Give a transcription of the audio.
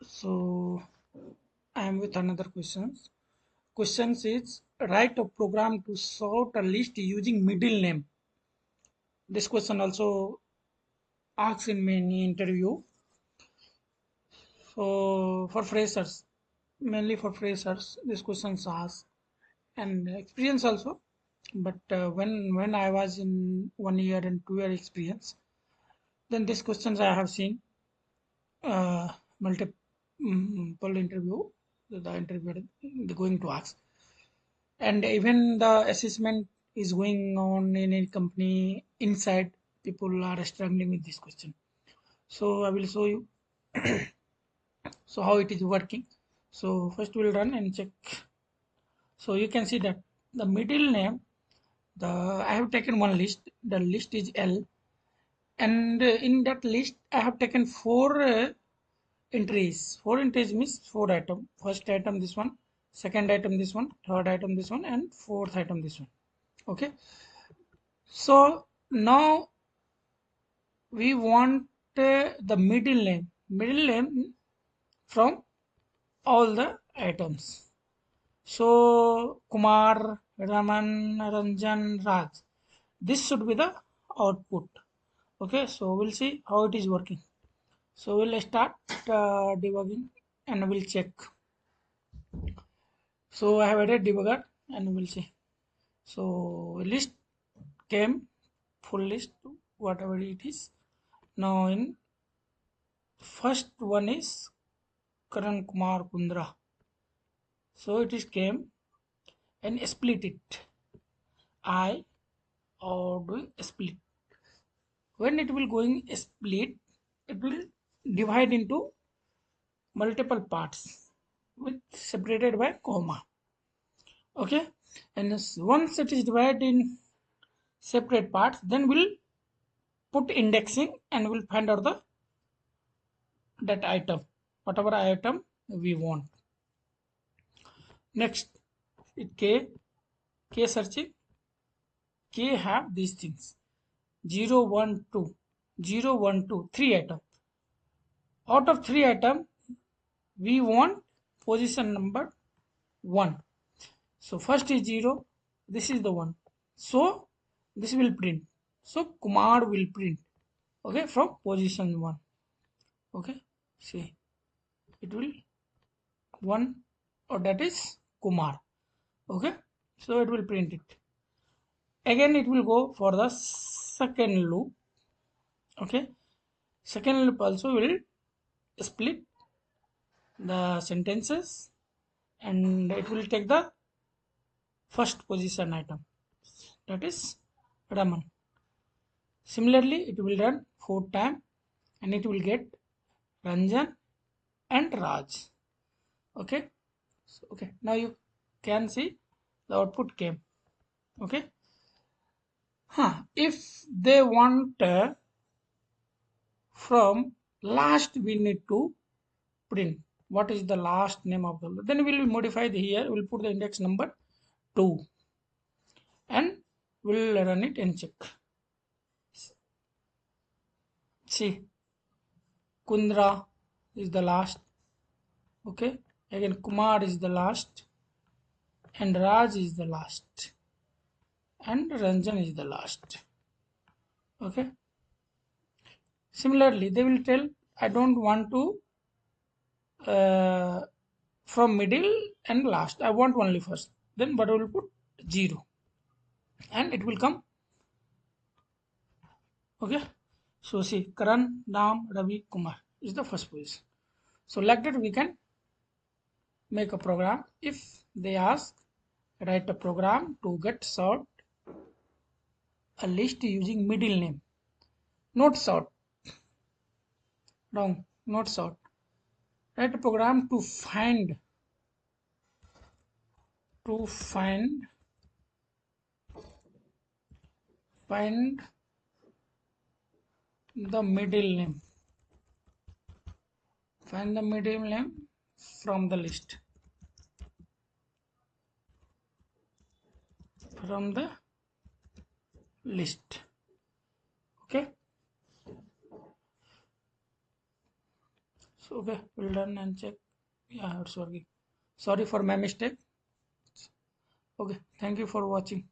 So I am with another questions. Questions is write a program to sort a list using middle name. This question also asked in many interview. So for freshers, mainly for freshers, this questions asked and experience also. But when I was in 1 year and 2 year experience, then these questions I have seen multiple interview. The interviewer they're going to ask, and even the assessment is going on in a company inside. People are struggling with this question. So I will show you so how it is working. So first we'll run and check. So you can see that the middle name, the I have taken one list. The list is L, and in that list I have taken four entries. Four entries means four item. First item this one, second item this one, third item this one, and fourth item this one. Okay. So now we want the middle name from all the items. So Kumar, Raman, Ranjan, Raj. This should be the output. Okay, so we'll see how it is working. So we'll start debugging and we'll check. So I have added debugger and we'll see. So list came, full list, whatever it is. Now in first one is Karan Kumar Kundra. So it is came and split it. I or doing split. When it will going split, it will divide into multiple parts with separated by comma. Okay, and once it is divided in separate parts, then we'll put indexing and we'll find out the that item, whatever item we want. Next, it k searching. K have these things 0, 1, 2, 0, 1, 2, 3 items. Out of 3 items, we want position number 1. So first is 0, this is the 1. So this will print. So Kumar will print. Okay, from position 1. Okay, see, it will 1 or that is Kumar. Okay, so it will print it. Again, it will go for the second loop. Okay, second loop also will split the sentences and it will take the first position item, that is Raman. Similarly, it will run 4 times and it will get Ranjan and Raj. Okay, so, okay, now you can see the output came. Okay, if they want from last, we need to print what is the last name of the, then we will modify the here, we'll put the index number 2 and we'll run it and check. See, Kundra is the last. Okay, again Kumar is the last and Raj is the last and Ranjan is the last. Okay, similarly they will tell I don't want to from middle and last, I want only first, then but I will put 0 and it will come. Okay, so see Karan, Nam, Ravi, Kumar is the first position. So like that we can make a program. If they ask, write a program to get sort a list using middle name, not sort, wrong, not sort. Write a program to find the middle name. Find the middle name from the list. From the list. Okay. So okay, we'll done and check. Yeah, it's working. Sorry for my mistake. Okay, thank you for watching.